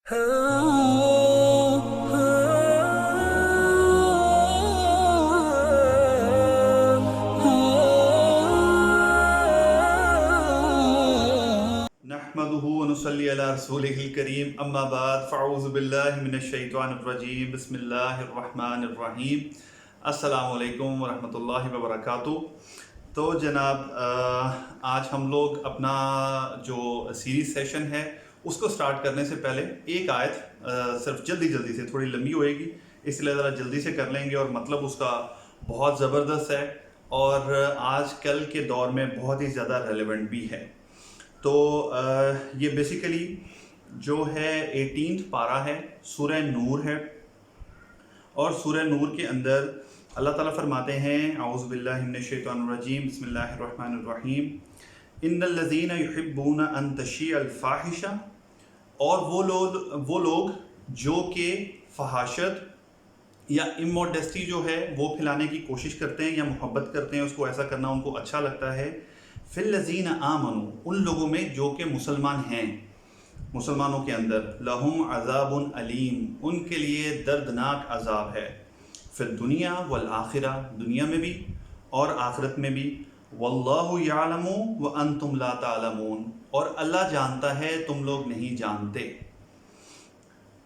نحمده ونصلي على رسوله الكريم اما بعد فاعوذ باللہ من الشیطان الرجیم بسم اللہ الرحمن الرحیم السلام علیکم ورحمۃ اللہ وبرکاتہ۔ تو جناب آج ہم لوگ اپنا جو سیریز سیشن ہے اس کو سٹارٹ کرنے سے پہلے ایک آیت صرف جلدی سے تھوڑی لمبی ہوئے گی، اس لیے ذرا جلدی سے کر لیں گے، اور مطلب اس کا بہت زبردست ہے اور آج کل کے دور میں بہت ہی زیادہ ریلیونٹ بھی ہے۔ تو یہ بیسیکلی جو ہے 18 پارہ ہے، سورہ نور ہے، اور سورہ نور کے اندر اللہ تعالیٰ فرماتے ہیں اعوذ باللہ من الشیطان الرجیم بسم اللہ الرحمن الرحیم ان الذین یحبون ان تشیع الفاحشہ، اور وہ لوگ جو کہ فحاشت یا اموڈیسٹی جو ہے وہ پھیلانے کی کوشش کرتے ہیں یا محبت کرتے ہیں، اس کو ایسا کرنا ان کو اچھا لگتا ہے، فی الذین آمنوا، ان لوگوں میں جو کہ مسلمان ہیں، مسلمانوں کے اندر، لہم عذاب علیم، ان کے لیے دردناک عذاب ہے، فی الدنیا والآخرہ، دنیا میں بھی اور آخرت میں بھی، واللہ یعلم وانتم لا تعلمون، اور اللہ جانتا ہے تم لوگ نہیں جانتے۔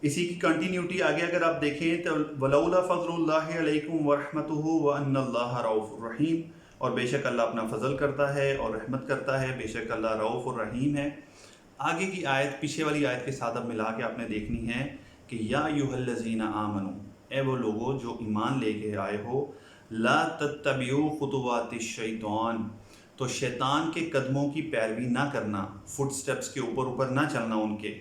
اسی کی کنٹینیوٹی آگے اگر آپ دیکھیں تو ولولا فضل اللہ علیکم ورحمتہ وان اللہ رؤوف الرحیم، اور بے شک اللہ اپنا فضل کرتا ہے اور رحمت کرتا ہے، بے شک اللہ رؤوف الرحیم ہے۔ آگے کی آیت پیچھے والی آیت کے ساتھ اب ملا کے آپ نے دیکھنی ہے کہ یا ایھا الذین آمنوا، اے وہ لوگوں جو ایمان لے کے آئے ہو، لا تتبعوا خطوات الشیطان، تو شیطان کے قدموں کی پیروی نہ کرنا، فٹ سٹیپس کے اوپر نہ چلنا ان کے،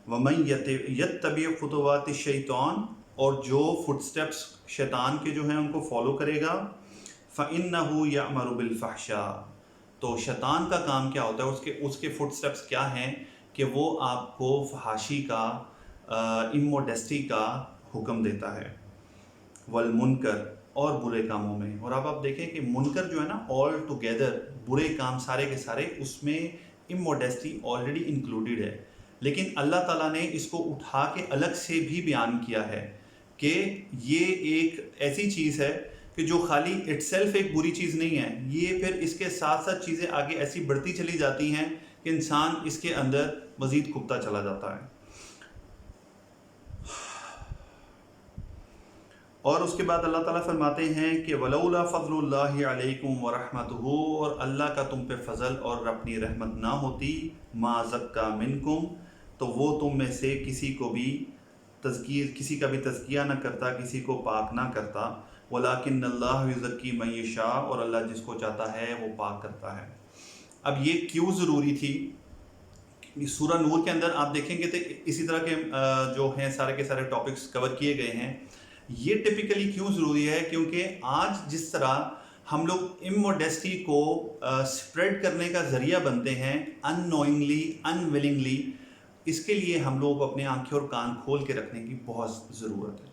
ومن یتبع خطوات الشیطان، اور جو فٹ سٹیپس شیطان کے جو ہیں ان کو فالو کرے گا، فَإِنَّهُ يَأْمَرُ بِالْفَحْشَاءِ، تو شیطان کا کام کیا ہوتا ہے، اس کے فٹ سٹیپس کیا ہیں کہ وہ آپ کو فحاشی کا، اموڈیسٹی کا حکم دیتا ہے، والمنکر، اور برے کاموں میں۔ اور اب آپ دیکھیں کہ منکر جو ہے نا، آل ٹوگیدر برے کام سارے کے سارے، اس میں اموڈیسٹی آلریڈی انکلوڈیڈ ہے، لیکن اللہ تعالیٰ نے اس کو اٹھا کے الگ سے بھی بیان کیا ہے کہ یہ ایک ایسی چیز ہے کہ جو خالی اٹ سیلف ایک بری چیز نہیں ہے، یہ پھر اس کے ساتھ ساتھ چیزیں آگے ایسی بڑھتی چلی جاتی ہیں کہ انسان اس کے اندر مزید کھبتا چلا جاتا ہے۔ اور اس کے بعد اللہ تعالیٰ فرماتے ہیں کہ ولولا فضل اللہ علیکم ورحمتہ، اور اللہ کا تم پہ فضل اور اپنی رحمت نہ ہوتی، ما زکا منکم، تو وہ تم میں سے کسی کا بھی تزکیہ نہ کرتا، کسی کو پاک نہ کرتا، ولیکن اللہ یزکی من یشاء، اور اللہ جس کو چاہتا ہے وہ پاک کرتا ہے۔ اب یہ کیوں ضروری تھی؟ سورہ نور کے اندر آپ دیکھیں گے تو اسی طرح کے جو ہیں سارے کے سارے ٹاپکس کور کیے گئے ہیں۔ یہ ٹپیکلی کیوں ضروری ہے؟ کیونکہ آج جس طرح ہم لوگ اموڈیسٹی کو سپریڈ کرنے کا ذریعہ بنتے ہیں، ان نوئنگلی، ان ولنگلی، اس کے لیے ہم لوگ اپنے آنکھیں اور کان کھول کے رکھنے کی بہت ضرورت ہے۔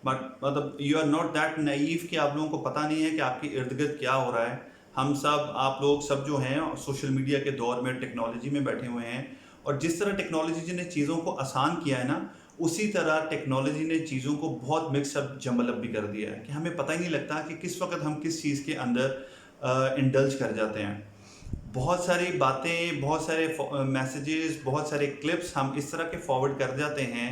مطلب you are not that naive کہ آپ لوگوں کو پتہ نہیں ہے کہ آپ کے ارد گرد کیا ہو رہا ہے۔ ہم سب، آپ لوگ سب جو ہیں سوشل میڈیا کے دور میں ٹیکنالوجی میں بیٹھے ہوئے ہیں، اور جس طرح ٹیکنالوجی نے چیزوں کو آسان کیا ہے نا، اسی طرح ٹیکنالوجی نے چیزوں کو بہت مکس اپ، جمبل اپ بھی کر دیا ہے کہ ہمیں پتہ ہی نہیں لگتا کہ کس وقت ہم کس چیز کے اندر انڈلج کر جاتے ہیں۔ بہت ساری باتیں، بہت سارے میسیجز، بہت سارے کلپس ہم اس طرح کے فارورڈ کر جاتے ہیں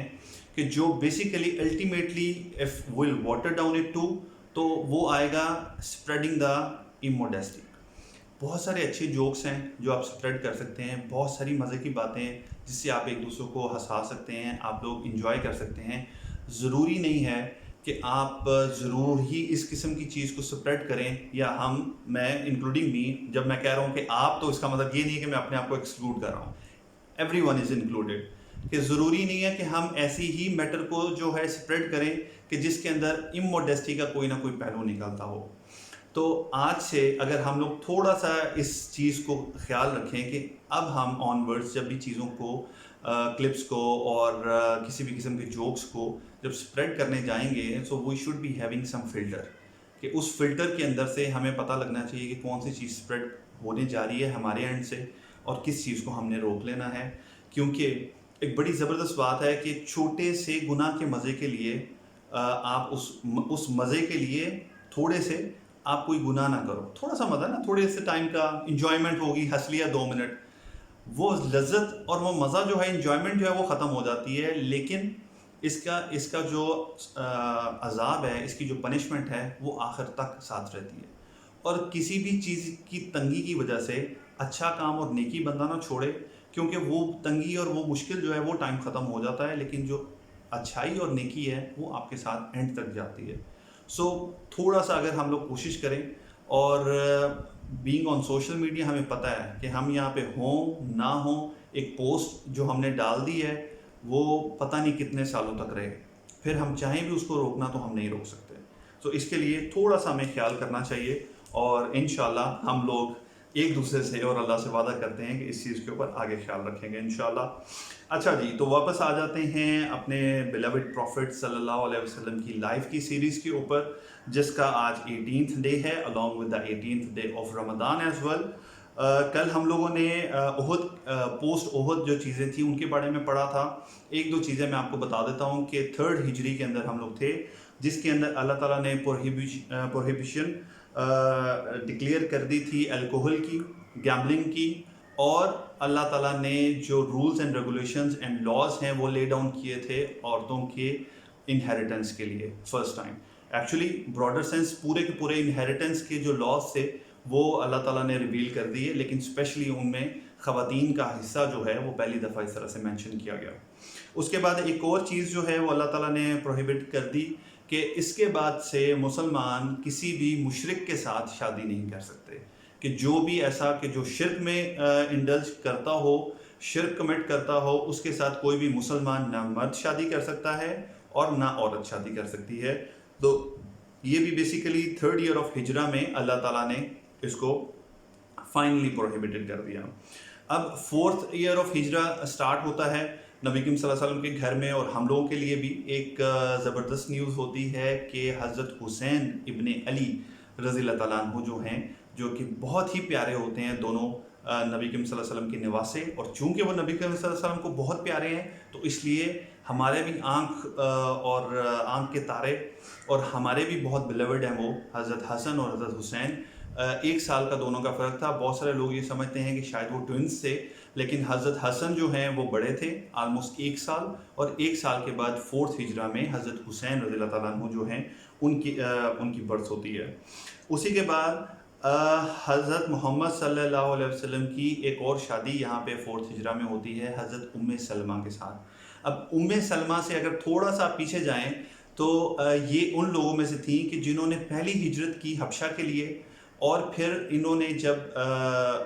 کہ جو basically ultimately if will water down it to, تو وہ آئے گا اسپریڈنگ دا اموڈیسٹی۔ بہت سارے اچھے جوکس ہیں جو آپ سپریڈ کر سکتے ہیں، بہت ساری مزے کی باتیں جس سے آپ ایک دوسرے کو ہنسا سکتے ہیں، آپ لوگ انجوائے کر سکتے ہیں۔ ضروری نہیں ہے کہ آپ ضرور ہی اس قسم کی چیز کو سپریڈ کریں، یا میں انکلوڈنگ می، جب میں کہہ رہا ہوں کہ آپ، تو اس کا مطلب یہ نہیں ہے کہ میں اپنے آپ کو ایکسکلوڈ کر رہا ہوں، ایوری ون از انکلوڈیڈ، کہ ضروری نہیں ہے کہ ہم ایسی ہی میٹر کو جو ہے سپریڈ کریں کہ جس کے اندر اموڈیسٹی کا کوئی نہ کوئی پہلو نکلتا ہو۔ تو آج سے اگر ہم لوگ تھوڑا سا اس چیز کو خیال رکھیں کہ اب ہم آن ورڈز جب بھی چیزوں کو، کلپس کو اور کسی بھی قسم کے جوکس کو جب سپریڈ کرنے جائیں گے، so we should be having some filter, کہ اس فلٹر کے اندر سے ہمیں پتہ لگنا چاہیے کہ کون سی چیز سپریڈ ہونے جا رہی ہے ہمارے اینڈ سے، اور کس چیز کو ہم نے روک لینا ہے۔ کیونکہ ایک بڑی زبردست بات ہے کہ چھوٹے سے گناہ کے مزے کے لیے آپ اس مزے کے لیے تھوڑے سے آپ کوئی گناہ نہ کرو. تھوڑا سا مزہ نا، تھوڑے سے ٹائم کا انجوائمنٹ ہوگی، ہنس لیا 2 منٹ، وہ لذت اور وہ مزہ جو ہے، انجوائمنٹ جو ہے وہ ختم ہو جاتی ہے. لیکن اس کا جو عذاب ہے، اس کی جو پنشمنٹ ہے وہ آخر تک ساتھ رہتی ہے. اور کسی بھی چیز کی تنگی کی وجہ سے اچھا کام اور نیکی بندہ نہ چھوڑے، کیونکہ وہ تنگی اور وہ مشکل جو ہے وہ ٹائم ختم ہو جاتا ہے، لیکن جو اچھائی اور نیکی ہے وہ آپ کے ساتھ اینڈ تک جاتی ہے. سو تھوڑا سا اگر ہم لوگ کوشش کریں، اور بینگ آن سوشل میڈیا ہمیں پتہ ہے کہ ہم یہاں پہ ہوں نہ ہوں، ایک پوسٹ جو ہم نے ڈال دی ہے وہ پتہ نہیں کتنے سالوں تک رہے، پھر ہم چاہیں بھی اس کو روکنا تو ہم نہیں روک سکتے. تو اس کے لیے تھوڑا سا ہمیں خیال کرنا چاہیے، اور انشاءاللہ ہم لوگ ایک دوسرے سے اور اللہ سے وعدہ کرتے ہیں کہ اس چیز کے اوپر آگے خیال رکھیں گے انشاءاللہ. اچھا جی، تو واپس آ جاتے ہیں اپنے بیلوڈ پروفٹ صلی اللہ علیہ وسلم کی لائف کی سیریز کے اوپر، جس کا آج 18th ڈے ہے along with the 18th day of Ramadan as well. کل ہم لوگوں نے پوسٹ احد جو چیزیں تھیں ان کے بارے میں پڑھا تھا. ایک دو چیزیں میں آپ کو بتا دیتا ہوں کہ 3rd ہجری کے اندر ہم لوگ تھے، جس کے اندر اللہ تعالیٰ نے پروہیبیشن ڈکلیئر کر دی تھی الکوہل کی، گیمبلنگ کی، اور اللہ تعالیٰ نے جو rules and regulations and laws ہیں وہ لے ڈاؤن کیے تھے عورتوں کے انہیریٹنس کے لیے first time. Actually broader sense پورے کے پورے انہیریٹنس کے جو لاز تھے وہ اللہ تعالیٰ نے ریویل کر دیے، لیکن اسپیشلی ان میں خواتین کا حصہ جو ہے وہ پہلی دفعہ اس طرح سے مینشن کیا گیا. اس کے بعد ایک اور چیز جو ہے وہ اللہ تعالیٰ نے پروہیبٹ کر دی کہ اس کے بعد سے مسلمان کسی بھی مشرک کے ساتھ شادی نہیں کر سکتے، کہ جو بھی ایسا کہ جو شرک میں انڈلج کرتا ہو، شرک کمٹ کرتا ہو، اس کے ساتھ کوئی بھی مسلمان نہ مرد شادی کر سکتا ہے اور نہ عورت شادی کر سکتی ہے. تو یہ بھی بیسیکلی 3rd year of ہجرہ میں اللہ تعالیٰ نے اس کو فائنلی پروہیبٹڈ کر دیا. اب 4th year of ہجرہ سٹارٹ ہوتا ہے نبی کریم صلی اللہ علیہ وسلم کے گھر میں، اور ہم لوگوں کے لیے بھی ایک زبردست نیوز ہوتی ہے کہ حضرت حسین ابن علی رضی اللہ تعالیٰ عنہ جو ہیں، جو کہ بہت ہی پیارے ہوتے ہیں دونوں نبی کریم صلی اللہ علیہ وسلم کے نواسے، اور چونکہ وہ نبی کریم صلی اللہ علیہ وسلم کو بہت پیارے ہیں تو اس لیے ہمارے بھی آنکھ کے تارے، اور ہمارے بھی بہت بیلوڈ ہیں وہ حضرت حسن اور حضرت حسین. 1 سال کا دونوں کا فرق تھا. بہت سارے لوگ یہ سمجھتے ہیں کہ شاید وہ ٹوئنس تھے، لیکن حضرت حسن جو ہیں وہ بڑے تھے آلموسٹ 1 سال، اور 1 سال کے بعد 4th ہجرہ میں حضرت حسین رضی اللہ تعالیٰ عنہ جو ہیں ان کی برتھ ہوتی ہے. اسی کے بعد حضرت محمد صلی اللہ علیہ وسلم کی ایک اور شادی یہاں پہ 4th ہجرہ میں ہوتی ہے حضرت ام سلمہ کے ساتھ. اب ام سلمہ سے اگر تھوڑا سا پیچھے جائیں تو یہ ان لوگوں میں سے تھیں کہ جنہوں نے پہلی ہجرت کی حبشہ کے لیے، اور پھر انہوں نے جب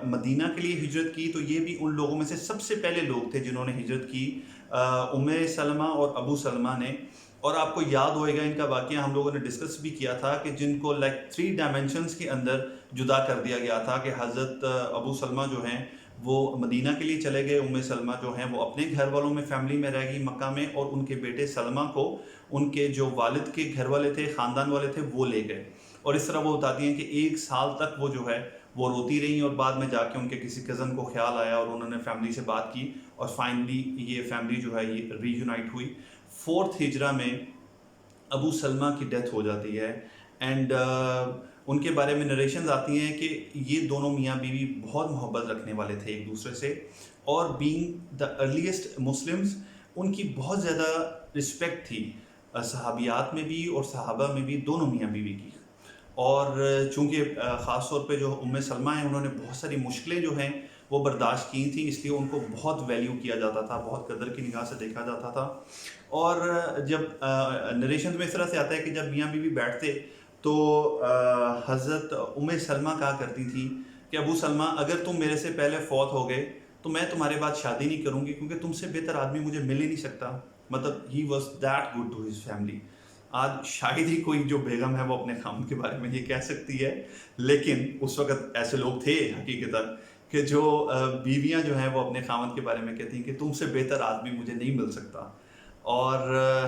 مدینہ کے لیے ہجرت کی تو یہ بھی ان لوگوں میں سے سب سے پہلے لوگ تھے جنہوں نے ہجرت کی، ام سلمہ اور ابو سلمہ نے. اور آپ کو یاد ہوئے گا ان کا واقعہ ہم لوگوں نے ڈسکس بھی کیا تھا کہ جن کو 3 ڈائمینشنز کے اندر جدا کر دیا گیا تھا، کہ حضرت ابو سلمہ جو ہیں وہ مدینہ کے لیے چلے گئے، ام سلمہ جو ہیں وہ اپنے گھر والوں میں فیملی میں رہ گئی مکہ میں، اور ان کے بیٹے سلمہ کو ان کے جو والد کے گھر والے تھے، خاندان والے تھے، وہ لے گئے. اور اس طرح وہ بتاتی ہیں کہ 1 سال تک وہ جو ہے وہ روتی رہیں، اور بعد میں جا کے ان کے کسی کزن کو خیال آیا اور انہوں نے فیملی سے بات کی، اور فائنلی یہ فیملی جو ہے یہ ری یونائٹ ہوئی. 4th ہجرہ میں ابو سلمہ کی ڈیتھ ہو جاتی ہے، اینڈ ان کے بارے میں نریشنز آتی ہیں کہ یہ دونوں میاں بیوی بہت محبت رکھنے والے تھے ایک دوسرے سے، اور بینگ دا ارلیسٹ مسلمز ان کی بہت زیادہ رسپیکٹ تھی صحابیات میں بھی اور صحابہ میں بھی، دونوں میاں بیوی کی. اور چونکہ خاص طور پہ جو ام سلمہ ہیں انہوں نے بہت ساری مشکلیں جو ہیں وہ برداشت کی تھیں، اس لیے ان کو بہت ویلیو کیا جاتا تھا، بہت قدر کی نگاہ سے دیکھا جاتا تھا. اور جب نریشن میں اس طرح سے آتا ہے کہ جب میاں بیوی بیٹھتے تو حضرت ام سلمہ کہا کرتی تھی کہ ابو سلمہ اگر تم میرے سے پہلے فوت ہو گئے تو میں تمہارے بعد شادی نہیں کروں گی، کیونکہ تم سے بہتر آدمی مجھے مل ہی نہیں سکتا. مطلب he was that good to his family. آج شاید ہی کوئی جو بیگم ہے وہ اپنے خامن کے بارے میں یہ کہہ سکتی ہے، لیکن اس وقت ایسے لوگ تھے حقیقتاً کہ جو بیویاں جو ہیں وہ اپنے خامن کے بارے میں کہتی ہیں کہ تم سے بہتر آدمی مجھے نہیں مل سکتا. اور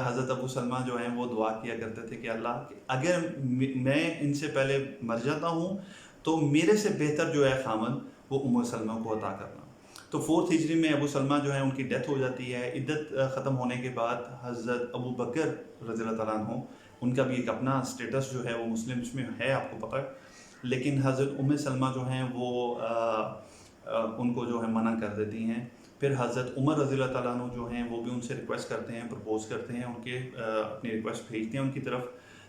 حضرت ابو سلمہ جو ہیں وہ دعا کیا کرتے تھے کہ اللہ اگر میں ان سے پہلے مر جاتا ہوں تو میرے سے بہتر جو ہے خامن وہ ام سلمہ کو عطا کرنا. تو 4 ہجری میں ابو سلمہ جو ہے ان کی ڈیتھ ہو جاتی ہے. عدت ختم ہونے کے بعد حضرت ابو بکر رضی اللہ تعالیٰ عنہ، ان کا بھی ایک اپنا اسٹیٹس جو ہے وہ مسلمس میں ہے، آپ کو پتہ ہے، لیکن حضرت سلمہ جو ہیں وہ ان کو جو ہے منع کر دیتی ہیں. پھر حضرت عمر رضی اللہ تعالیٰ عنہ جو ہیں وہ بھی ان سے ریکویسٹ کرتے ہیں، پرپوز کرتے ہیں، ان کے اپنی ریکویسٹ بھیجتے ہیں ان کی طرف،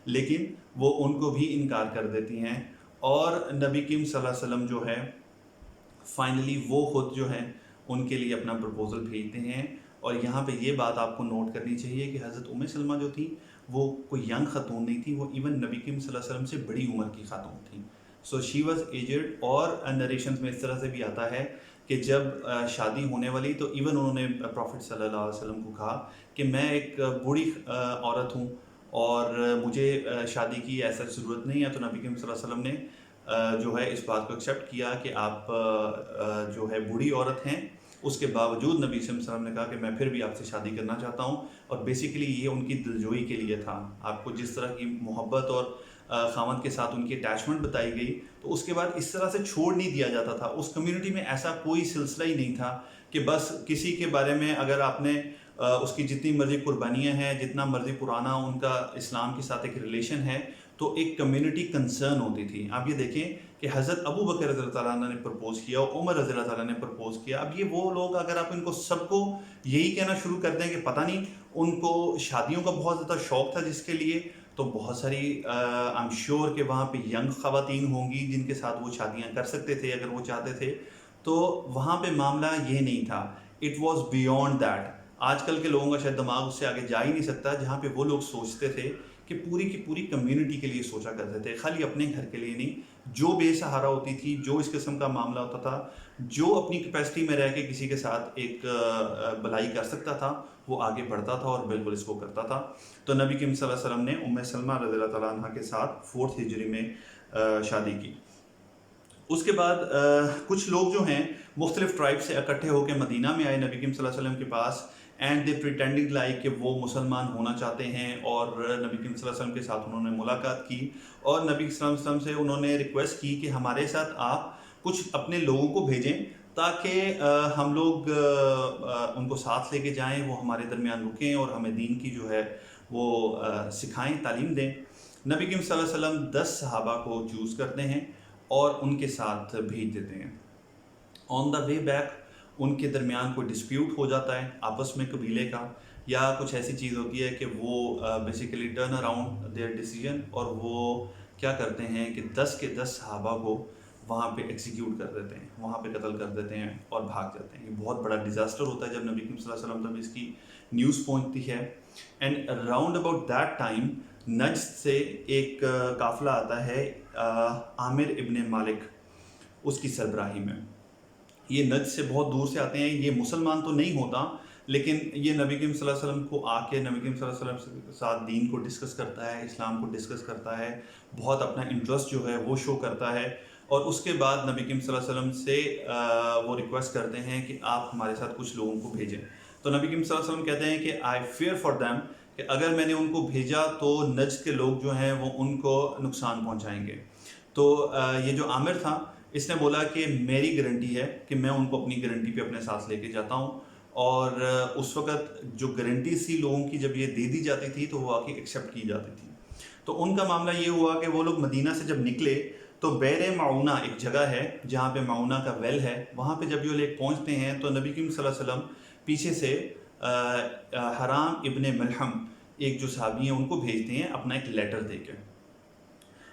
لیکن وہ ان کو بھی انکار کر دیتی ہیں. اور نبی کریم صلی اللہ علیہ وسلم جو ہے فائنلی وہ خود جو ہے ان کے لیے اپنا پرپوزل بھیجتے ہیں. اور یہاں پہ یہ بات آپ کو نوٹ کرنی چاہیے کہ حضرت سلمہ جو تھی وہ کوئی ینگ خاتون نہیں تھی، وہ ایون نبی کریم صلی اللہ علیہ وسلم سے بڑی عمر کی خاتون تھی. سو شی واز ایجڈ. اور نریشنز میں اس طرح سے بھی آتا ہے کہ جب شادی ہونے والی تو ایون انہوں نے پروفٹ صلی اللہ علیہ وسلم کو کہا کہ میں ایک بوڑھی عورت ہوں اور مجھے شادی کی ایسا ضرورت نہیں ہے. تو نبی کریم صلی اللہ علیہ وسلم نے جو ہے اس بات کو ایکسیپٹ کیا کہ آپ جو ہے بوڑھی عورت ہیں. اس کے باوجود نبی صلی اللہ علیہ وسلم نے کہا کہ میں پھر بھی آپ سے شادی کرنا چاہتا ہوں. اور بیسیکلی یہ ان کی دلجوئی کے لیے تھا. آپ کو جس طرح کی محبت اور خاوند کے ساتھ ان کی اٹیچمنٹ بتائی گئی تو اس کے بعد اس طرح سے چھوڑ نہیں دیا جاتا تھا. اس کمیونٹی میں ایسا کوئی سلسلہ ہی نہیں تھا کہ بس کسی کے بارے میں اگر آپ نے اس کی جتنی مرضی قربانیاں ہیں، جتنا مرضی پرانا ان کا اسلام کے ساتھ ایک ریلیشن ہے، تو ایک کمیونٹی کنسرن ہوتی تھی. آپ یہ دیکھیں کہ حضرت ابو بکر رضی اللہ تعالیٰ عنہ نے پرپوز کیا اور عمر رضی اللہ تعالیٰ نے پرپوز کیا. اب یہ وہ لوگ اگر آپ ان کو سب کو یہی کہنا شروع کر دیں کہ پتہ نہیں ان کو شادیوں کا بہت زیادہ شوق تھا جس کے لیے، تو بہت ساری آئی ایم شیور کہ وہاں پہ ینگ خواتین ہوں گی جن کے ساتھ وہ شادیاں کر سکتے تھے اگر وہ چاہتے تھے. تو وہاں پہ معاملہ یہ نہیں تھا. It was beyond that. آج کل کے لوگوں کا شاید دماغ اس سے آگے جا ہی نہیں سکتا جہاں پہ وہ لوگ سوچتے تھے کہ پوری کی پوری کمیونٹی کے لیے سوچا کرتے تھے، خالی اپنے گھر کے لیے نہیں. جو بے سہارا ہوتی تھی، جو اس قسم کا معاملہ ہوتا تھا، جو اپنی کیپیسٹی میں رہ کے کسی کے ساتھ ایک بلائی کر سکتا تھا وہ آگے بڑھتا تھا اور بالکل اس کو کرتا تھا. تو نبی کریم صلی اللہ علیہ وسلم نے سلمہ رضی اللہ تعالیٰ عنہ کے ساتھ 4 ہجری میں شادی کی. اس کے بعد کچھ لوگ جو ہیں مختلف ٹرائب سے اکٹھے ہو کے مدینہ میں آئے نبی کریم صلی اللہ علیہ وسلم کے پاس، اینڈ دے پریٹینڈنگ لائک کہ وہ مسلمان ہونا چاہتے ہیں. اور نبی کریم صلی اللہ علیہ وسلم کے ساتھ انہوں نے ملاقات کی اور نبی صلی اللہ علیہ وسلم سے انہوں نے ریکویسٹ کی کہ ہمارے ساتھ آپ کچھ اپنے لوگوں کو بھیجیں تاکہ ہم لوگ ان کو ساتھ لے کے جائیں، وہ ہمارے درمیان رکیں اور ہمیں دین کی جو ہے وہ سکھائیں، تعلیم دیں. نبی کریم صلی اللہ علیہ وسلم 10 صحابہ کو چوز کرتے ہیں اور ان کے ساتھ بھیج دیتے ہیں. آن دا وے بیک ان کے درمیان کوئی ڈسپیوٹ ہو جاتا ہے آپس میں قبیلے کا، یا کچھ ایسی چیز ہوتی ہے کہ وہ basically turn around their decision اور وہ کیا کرتے ہیں کہ 10 کے 10 صحابہ کو وہاں پہ ایکسیکیوٹ کر دیتے ہیں، وہاں پہ قتل کر دیتے ہیں اور بھاگ جاتے ہیں. یہ بہت بڑا ڈیزاسٹر ہوتا ہے جب نبی کریم صلی اللہ علیہ وسلم تک اس کی نیوز پہنچتی ہے. And around about that time Najd سے ایک قافلہ آتا ہے عامر ابن مالک اس کی سربراہی میں. یہ نجد سے بہت دور سے آتے ہیں، یہ مسلمان تو نہیں ہوتا لیکن یہ نبی کریم صلی اللہ علیہ وسلم کو آ کے نبی کریم صلی اللہ علیہ وسلم کے ساتھ دین کو ڈسکس کرتا ہے، اسلام کو ڈسکس کرتا ہے، بہت اپنا انٹرسٹ جو ہے وہ شو کرتا ہے. اور اس کے بعد نبی کریم صلی اللہ علیہ وسلم سے وہ ریکویسٹ کرتے ہیں کہ آپ ہمارے ساتھ کچھ لوگوں کو بھیجیں. تو نبی کریم صلی اللہ علیہ وسلم کہتے ہیں کہ آئی فیئر فار دیم، کہ اگر میں نے ان کو بھیجا تو نجد کے لوگ جو ہیں وہ ان کو نقصان پہنچائیں گے. تو یہ جو عامر تھا اس نے بولا کہ میری گارنٹی ہے کہ میں ان کو اپنی گارنٹی پہ اپنے ساتھ لے کے جاتا ہوں. اور اس وقت جو گارنٹی سی لوگوں کی جب یہ دے دی جاتی تھی تو وہ واقعی ایکسیپٹ کی جاتی تھی. تو ان کا معاملہ یہ ہوا کہ وہ لوگ مدینہ سے جب نکلے تو بیر معونہ ایک جگہ ہے جہاں پہ معونہ کا ویل ہے، وہاں پہ جب یہ لوگ پہنچتے ہیں تو نبی کریم صلی اللہ علیہ وسلم پیچھے سے حرام ابن ملحم ایک جو صحابی ہیں ان کو بھیجتے ہیں اپنا ایک لیٹر دے کے.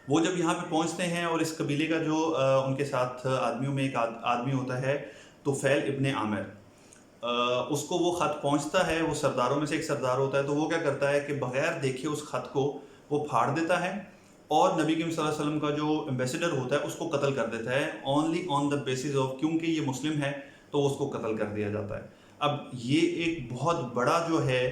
وہ جب یہاں پہ پہنچتے ہیں اور اس قبیلے کا جو ان کے ساتھ آدمیوں میں ایک آدمی ہوتا ہے طفیل ابن عامر، اس کو وہ خط پہنچتا ہے، وہ سرداروں میں سے ایک سردار ہوتا ہے، تو وہ کیا کرتا ہے کہ بغیر دیکھے اس خط کو وہ پھاڑ دیتا ہے اور نبی کریم صلی اللہ علیہ وسلم کا جو ایمبیسیڈر ہوتا ہے اس کو قتل کر دیتا ہے، only on the basis of کیونکہ یہ مسلم ہے تو اس کو قتل کر دیا جاتا ہے. اب یہ ایک بہت بڑا جو ہے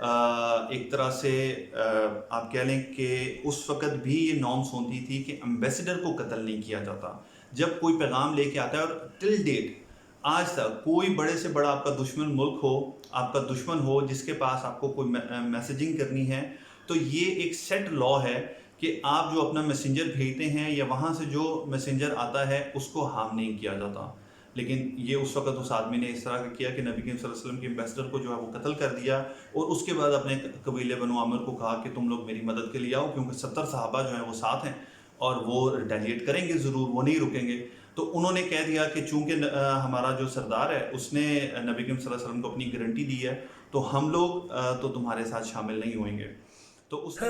ایک طرح سے آپ کہہ لیں کہ اس وقت بھی یہ نارمس ہوتی تھی کہ ایمبیسیڈر کو قتل نہیں کیا جاتا. جب کوئی پیغام لے کے آتا ہے، اور ٹل ڈیٹ آج تک کوئی بڑے سے بڑا آپ کا دشمن ملک ہو، آپ کا دشمن ہو جس کے پاس آپ کو کوئی میسیجنگ کرنی ہے، تو یہ ایک سیٹ لا ہے کہ آپ جو اپنا میسنجر بھیجتے ہیں یا وہاں سے جو میسنجر آتا ہے اس کو ہارم نہیں کیا جاتا. لیکن یہ اس وقت اس آدمی نے اس طرح کیا کہ نبی کریم صلی اللہ علیہ وسلم کے ایمبیسڈر کو جو ہے وہ قتل کر دیا، اور اس کے بعد اپنے قبیلے بنو عامر کو کہا کہ تم لوگ میری مدد کے لیے آؤ، کیونکہ 70 صحابہ جو ہیں وہ ساتھ ہیں اور وہ ریٹیلیٹ کریں گے ضرور، وہ نہیں رکیں گے۔ تو انہوں نے کہہ دیا کہ چونکہ ہمارا جو سردار ہے اس نے نبی کریم صلی اللہ علیہ وسلم کو اپنی گارنٹی دی ہے، تو ہم لوگ تو تمہارے ساتھ شامل نہیں ہوئیں گے۔ تو اس نے